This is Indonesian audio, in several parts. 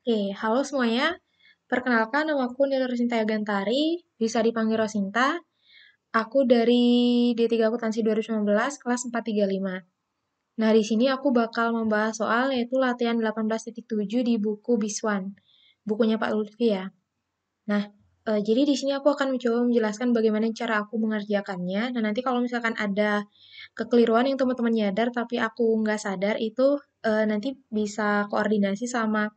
Oke, halo semuanya. Perkenalkan, nama aku Nila Rosinta Gantari, bisa dipanggil Rosinta. Aku dari D3 Akuntansi 2019, kelas 435. Nah, di sini aku bakal membahas soal yaitu latihan 18.7 di buku Biswan, bukunya Pak Lutfi ya. Nah, jadi di sini aku akan mencoba menjelaskan bagaimana cara aku mengerjakannya. Nah, nanti kalau misalkan ada kekeliruan yang teman-teman nyadar tapi aku nggak sadar itu nanti bisa koordinasi sama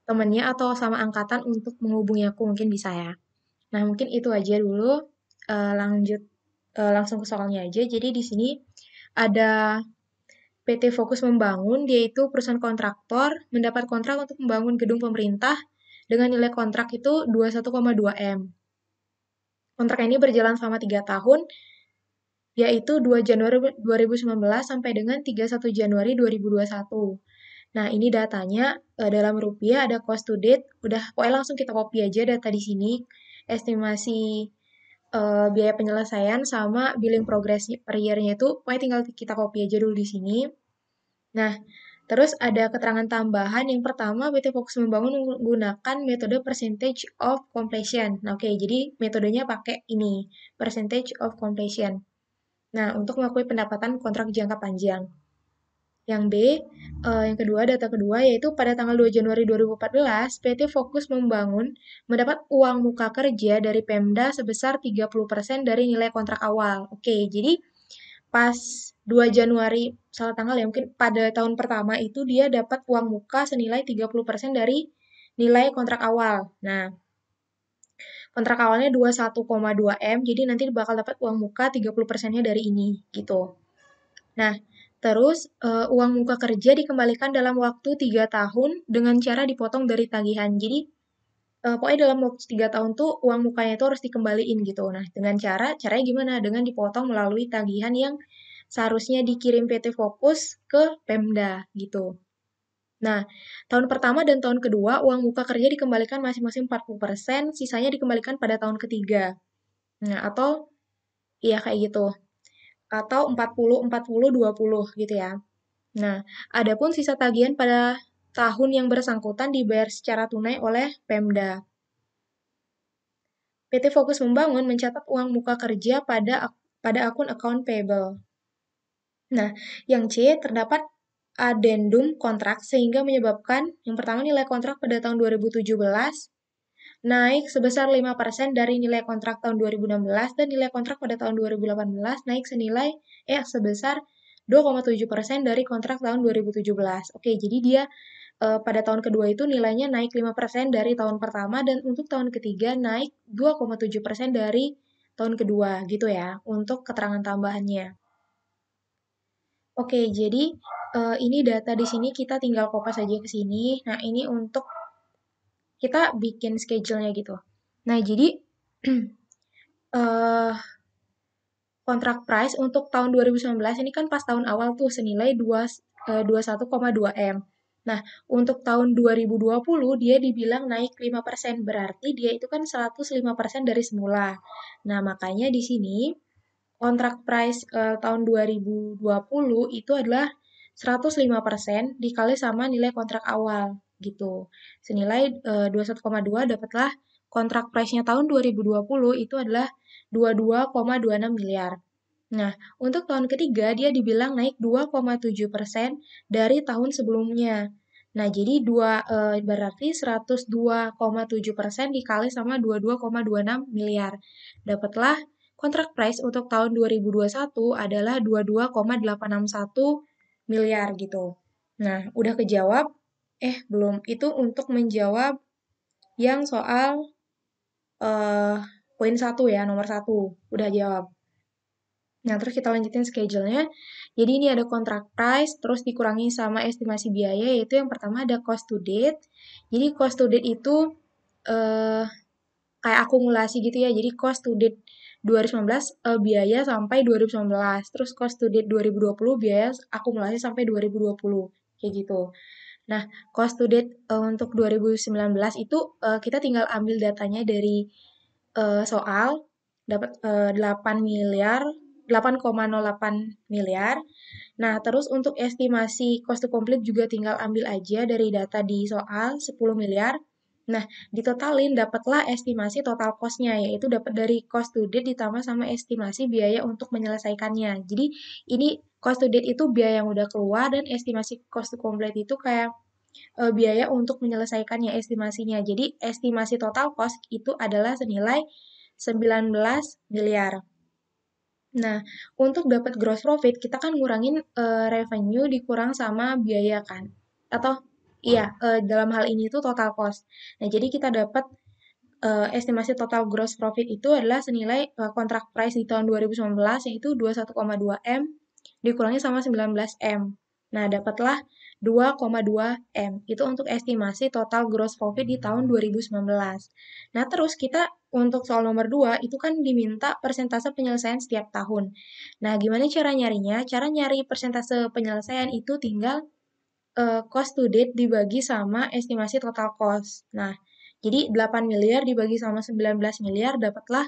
temennya atau sama angkatan untuk menghubungi aku mungkin bisa ya. Nah, mungkin itu aja dulu. Lanjut langsung ke soalnya aja. Jadi di sini ada PT Fokus Membangun, dia itu perusahaan kontraktor mendapat kontrak untuk membangun gedung pemerintah dengan nilai kontrak itu 21,2 M. Kontrak ini berjalan selama 3 tahun, yaitu 2 Januari 2019 sampai dengan 31 Januari 2021. Nah, ini datanya dalam rupiah ada cost to date. Udah, pokoknya langsung kita copy aja data di sini. Estimasi biaya penyelesaian sama billing progress per year-nya itu, pokoknya tinggal kita copy aja dulu di sini. Nah, terus ada keterangan tambahan. Yang pertama, PT Fokus Membangun menggunakan metode percentage of completion. Nah, oke, jadi metodenya pakai ini, percentage of completion. Nah, untuk mengakui pendapatan kontrak jangka panjang. Yang B, yang kedua, data kedua, yaitu pada tanggal 2 Januari 2014, PT Fokus Membangun mendapat uang muka kerja dari Pemda sebesar 30% dari nilai kontrak awal. Oke, jadi pas 2 Januari, salah tanggal ya, mungkin pada tahun pertama itu dia dapat uang muka senilai 30% dari nilai kontrak awal. Nah, kontrak awalnya 21,2 M, jadi nanti bakal dapat uang muka 30%-nya dari ini, gitu. Nah, terus uang muka kerja dikembalikan dalam waktu 3 tahun dengan cara dipotong dari tagihan. Jadi, pokoknya dalam waktu 3 tahun tuh uang mukanya itu harus dikembaliin gitu. Nah, dengan caranya gimana? Dengan dipotong melalui tagihan yang seharusnya dikirim PT Fokus ke Pemda gitu. Nah, tahun pertama dan tahun kedua uang muka kerja dikembalikan masing-masing 40%, sisanya dikembalikan pada tahun ketiga. Nah, atau iya kayak gitu. Atau 40-40-20 gitu ya. Nah, adapun sisa tagihan pada tahun yang bersangkutan dibayar secara tunai oleh Pemda. PT Fokus Membangun mencatat uang muka kerja pada akun account payable. Nah, yang C terdapat addendum kontrak sehingga menyebabkan yang pertama nilai kontrak pada tahun 2017 naik sebesar 5% dari nilai kontrak tahun 2016 dan nilai kontrak pada tahun 2018 naik sebesar 2,7% dari kontrak tahun 2017. Oke, jadi dia pada tahun kedua itu nilainya naik 5% dari tahun pertama dan untuk tahun ketiga naik 2,7% dari tahun kedua gitu ya untuk keterangan tambahannya. Oke, jadi ini data di sini kita tinggal kopas aja ke sini. Nah, ini untuk kita bikin schedule-nya gitu. Nah, jadi eh kontrak price untuk tahun 2019 ini kan pas tahun awal tuh senilai 21,2 M. Nah, untuk tahun 2020 dia dibilang naik 5%, berarti dia itu kan 105% dari semula. Nah, makanya di sini kontrak price tahun 2020 itu adalah 105% dikali sama nilai kontrak awal gitu. Senilai 21,2 dapatlah kontrak price-nya tahun 2020 itu adalah 22,26 miliar. Nah, untuk tahun ketiga dia dibilang naik 2,7% dari tahun sebelumnya. Nah, jadi berarti 102,7% dikali sama 22,26 miliar. Dapatlah kontrak price untuk tahun 2021 adalah 22,861 miliar gitu. Nah, udah kejawab? Belum. Itu untuk menjawab yang soal eh poin 1 ya, nomor 1. Udah jawab. Nah, terus kita lanjutin schedule-nya. Jadi ini ada contract price, terus dikurangi sama estimasi biaya, yaitu yang pertama ada cost to date. Jadi cost to date itu eh, kayak akumulasi gitu ya. Jadi cost to date 2019 biaya sampai 2019. Terus cost to date 2020 biaya akumulasi sampai 2020. Kayak gitu. Nah, cost to date untuk 2019 itu kita tinggal ambil datanya dari soal dapat 8 miliar 8,08 miliar. Nah, terus untuk estimasi cost to complete juga tinggal ambil aja dari data di soal 10 miliar. Nah, ditotalin dapatlah estimasi total cost-nya, yaitu dapat dari cost to date ditambah sama estimasi biaya untuk menyelesaikannya. Jadi, ini cost to date itu biaya yang udah keluar dan estimasi cost to complete itu kayak biaya untuk menyelesaikannya estimasinya. Jadi, estimasi total cost itu adalah senilai 19 miliar. Nah, untuk dapat gross profit, kita kan ngurangin revenue dikurang sama biaya kan? Atau iya, dalam hal ini tuh total cost. Nah, jadi kita dapat estimasi total gross profit itu adalah senilai kontrak price di tahun 2019 yaitu 21,2 M dikurangi sama 19 M. Nah, dapatlah 2,2 M. Itu untuk estimasi total gross profit di tahun 2019. Nah, terus kita untuk soal nomor 2 itu kan diminta persentase penyelesaian setiap tahun. Nah, gimana cara nyarinya? Cara nyari persentase penyelesaian itu tinggal cost to date dibagi sama estimasi total cost. Nah, jadi 8 miliar dibagi sama 19 miliar dapatlah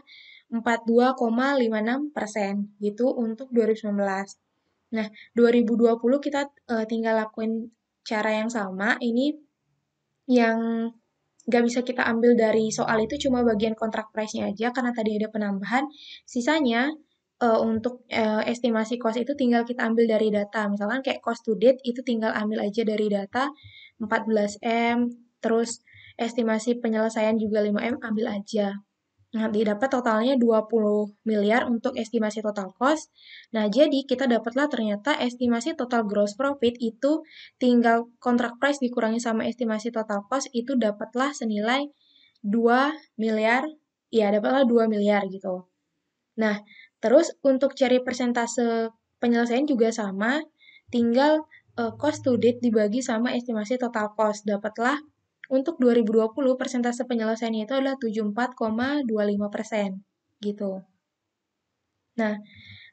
42,56% gitu untuk 2019. Nah, 2020 kita tinggal lakuin cara yang sama. Ini yang nggak bisa kita ambil dari soal itu cuma bagian kontrak price-nya aja karena tadi ada penambahan. Sisanya untuk estimasi cost itu tinggal kita ambil dari data. Misalkan kayak cost to date itu tinggal ambil aja dari data 14 M, terus estimasi penyelesaian juga 5 M ambil aja. Nanti dapat totalnya 20 miliar untuk estimasi total cost. Nah, jadi kita dapatlah ternyata estimasi total gross profit itu tinggal kontrak price dikurangi sama estimasi total cost itu dapatlah senilai 2 miliar. Ya, dapatlah 2 miliar gitu. Nah, terus untuk cari persentase penyelesaian juga sama, tinggal cost to date dibagi sama estimasi total cost. Dapatlah untuk 2020 persentase penyelesaiannya itu adalah 74,25% gitu. Nah,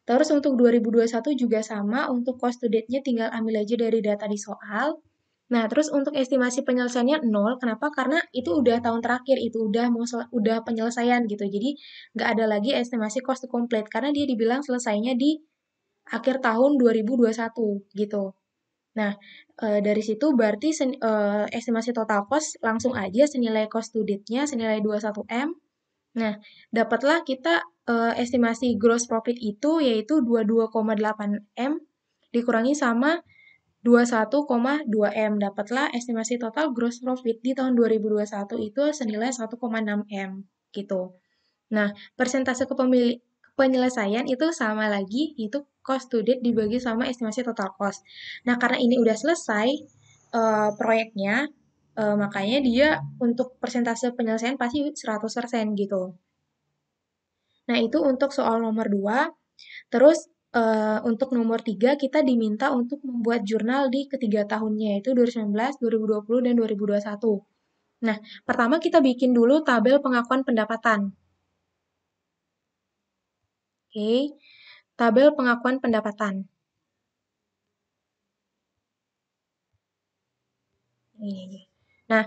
terus untuk 2021 juga sama, untuk cost to date-nya tinggal ambil aja dari data di soal. Nah, terus untuk estimasi penyelesaiannya 0, kenapa? Karena itu udah tahun terakhir, itu udah penyelesaian gitu. Jadi, nggak ada lagi estimasi cost to complete, karena dia dibilang selesainya di akhir tahun 2021 gitu. Nah, dari situ berarti estimasi total cost langsung aja senilai cost to date-nya senilai 21 M. Nah, dapatlah kita estimasi gross profit itu yaitu 22,8 M dikurangi sama 21,2 M. Dapatlah estimasi total gross profit di tahun 2021 itu senilai 1,6 M gitu. Nah, persentase penyelesaian itu sama lagi, itu cost to date dibagi sama estimasi total cost. Nah, karena ini udah selesai proyeknya, makanya dia untuk persentase penyelesaian pasti 100% gitu. Nah, itu untuk soal nomor 2. Terus untuk nomor 3 kita diminta untuk membuat jurnal di ketiga tahunnya, yaitu 2019, 2020, dan 2021. Nah, pertama kita bikin dulu tabel pengakuan pendapatan. Oke, tabel pengakuan pendapatan. Ini. Nah,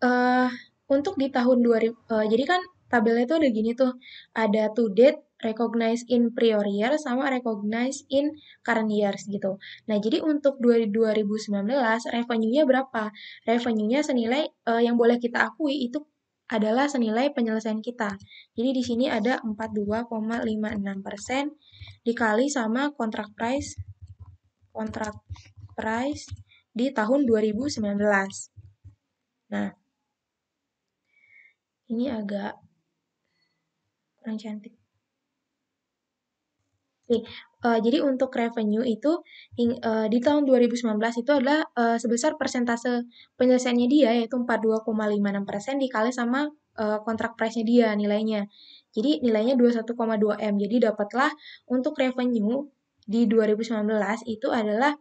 eh untuk di tahun 2000, jadi kan tabelnya itu ada gini tuh, ada to date, recognize in prior year, sama recognize in current years gitu. Nah, jadi untuk 2019, revenue-nya berapa? Revenue-nya senilai, yang boleh kita akui itu adalah senilai penyelesaian kita. Jadi di sini ada 42,56% dikali sama kontrak price di tahun 2019. Nah, ini agak kurang cantik. Oke, jadi untuk revenue itu di tahun 2019 itu adalah sebesar persentase penyelesaiannya dia yaitu 42,56% dikali sama kontrak price-nya dia nilainya. Jadi nilainya 21,2 M. Jadi dapatlah untuk revenue di 2019 itu adalah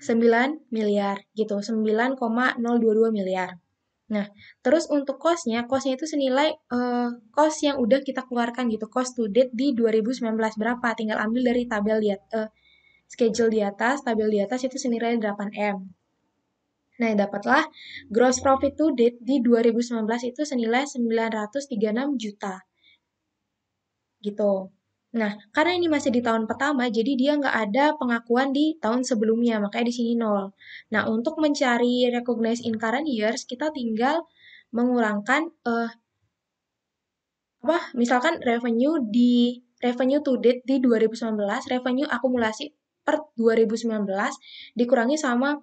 9 miliar gitu, 9,022 miliar. Nah, terus untuk cost-nya itu senilai cost yang udah kita keluarkan gitu, cost to date di 2019 berapa? Tinggal ambil dari schedule di atas, tabel di atas itu senilai 8M. Nah, dapatlah gross profit to date di 2019 itu senilai 936 juta. Gitu. Nah, karena ini masih di tahun pertama, jadi dia nggak ada pengakuan di tahun sebelumnya, makanya di sini 0. Nah, untuk mencari recognize in current years, kita tinggal mengurangkan misalkan revenue to date di 2019, revenue akumulasi per 2019 dikurangi sama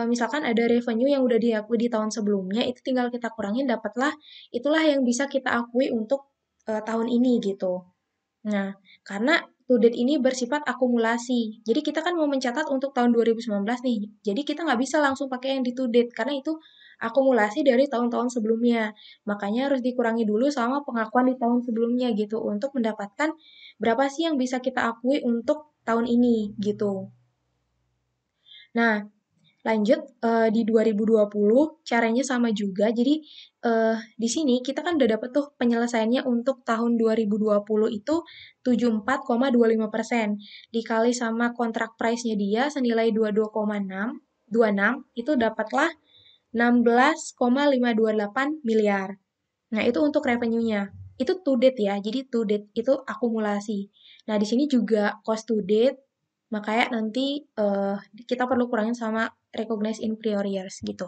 misalkan ada revenue yang udah diakui di tahun sebelumnya, itu tinggal kita kurangin, dapatlah itulah yang bisa kita akui untuk tahun ini gitu. Nah, karena to date ini bersifat akumulasi. Jadi kita kan mau mencatat untuk tahun 2019 nih. Jadi kita nggak bisa langsung pakai yang di to date karena itu akumulasi dari tahun-tahun sebelumnya. Makanya harus dikurangi dulu sama pengakuan di tahun sebelumnya gitu untuk mendapatkan berapa sih yang bisa kita akui untuk tahun ini gitu. Nah, lanjut di 2020 caranya sama juga. Jadi di sini kita kan udah dapet tuh penyelesaiannya untuk tahun 2020 itu 74,25% dikali sama kontrak price-nya dia senilai 22,626 itu dapatlah 16,528 miliar. Nah, itu untuk revenue-nya. Itu to date ya. Jadi to date itu akumulasi. Nah, di sini juga cost to date, makanya nanti kita perlu kurangin sama recognize in prior years gitu.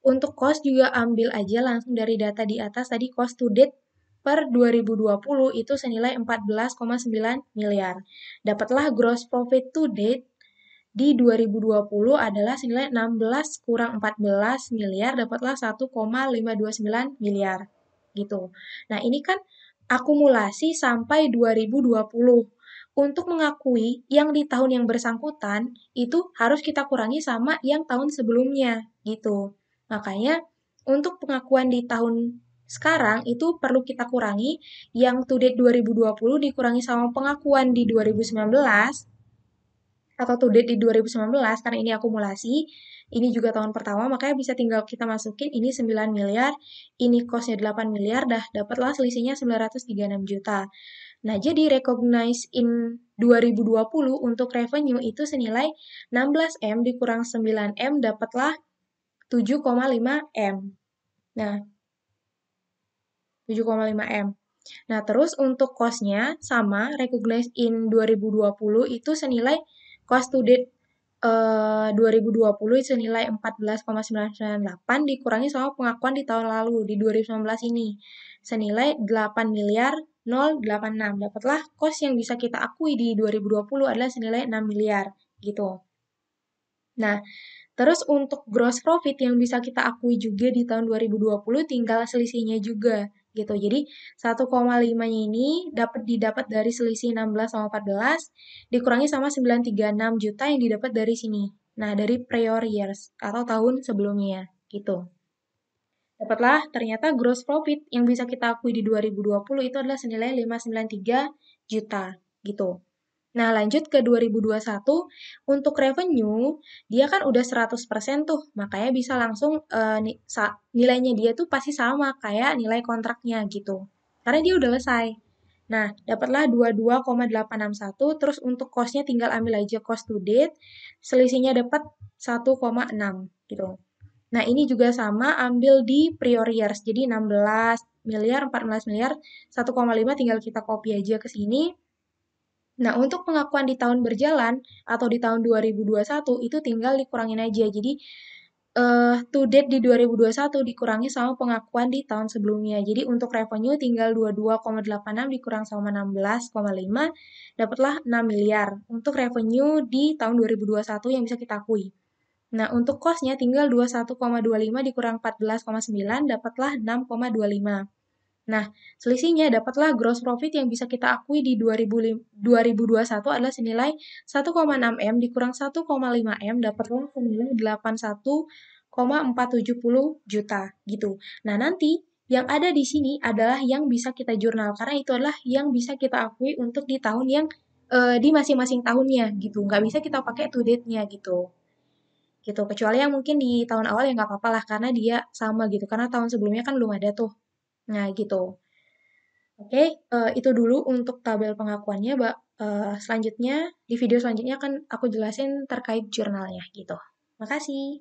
Untuk cost juga ambil aja langsung dari data di atas tadi cost to date per 2020 itu senilai 14,9 miliar. Dapatlah gross profit to date di 2020 adalah senilai 16 kurang 14 miliar, dapatlah 1,529 miliar gitu. Nah, ini kan akumulasi sampai 2020. Untuk mengakui yang di tahun yang bersangkutan itu harus kita kurangi sama yang tahun sebelumnya gitu. Makanya untuk pengakuan di tahun sekarang itu perlu kita kurangi yang to date 2020 dikurangi sama pengakuan di 2019 atau to date di 2019 karena ini akumulasi, ini juga tahun pertama, makanya bisa tinggal kita masukin ini 9 miliar, ini cost-nya 8 miliar, dah dapatlah selisihnya 936 juta. Nah, jadi recognize in 2020 untuk revenue itu senilai 16M dikurang 9M dapatlah 7,5M. Nah, 7,5M. Nah, terus untuk cost-nya sama, recognize in 2020 itu senilai cost to date 2020 senilai 14,998 dikurangi sama pengakuan di tahun lalu, di 2019 ini. Senilai 8 miliar 086. Dapatlah cost yang bisa kita akui di 2020 adalah senilai 6 miliar, gitu. Nah, terus untuk gross profit yang bisa kita akui juga di tahun 2020 tinggal selisihnya juga gitu. Jadi 1,5-nya ini didapat dari selisih 16 sama 14 dikurangi sama 936 juta yang didapat dari sini. Nah, dari prior years atau tahun sebelumnya gitu. Dapatlah ternyata gross profit yang bisa kita akui di 2020 itu adalah senilai 593 juta gitu. Nah, lanjut ke 2021, untuk revenue, dia kan udah 100% tuh, makanya bisa langsung nilainya dia tuh pasti sama kayak nilai kontraknya gitu. Karena dia udah selesai. Nah, dapatlah 22,861, terus untuk cost-nya tinggal ambil aja cost to date, selisihnya dapat 1,6 gitu. Nah, ini juga sama ambil di prior years, jadi 16 miliar, 14 miliar, 1,5 tinggal kita copy aja ke sini. Nah, untuk pengakuan di tahun berjalan atau di tahun 2021 itu tinggal dikurangin aja. Jadi, to date di 2021 dikurangi sama pengakuan di tahun sebelumnya. Jadi, untuk revenue tinggal 22,86 dikurang sama 16,5, dapatlah 6 miliar. Untuk revenue di tahun 2021 yang bisa kita akui. Nah, untuk cost-nya tinggal 21,25 dikurang 14,9, dapatlah 6,25. Nah, selisihnya dapatlah gross profit yang bisa kita akui di 2021 adalah senilai 1,6M dikurang 1,5M dapatlah senilai 81,470 juta gitu. Nah, nanti yang ada di sini adalah yang bisa kita jurnal karena itu adalah yang bisa kita akui untuk di tahun yang di masing-masing tahunnya gitu. Nggak bisa kita pakai to date-nya gitu. Gitu. Kecuali yang mungkin di tahun awal ya nggak apa-apa lah karena dia sama gitu. Karena tahun sebelumnya kan belum ada tuh. Nah, gitu. Oke, itu dulu untuk tabel pengakuannya, Mbak. Selanjutnya, di video selanjutnya akan aku jelasin terkait jurnalnya gitu. Makasih.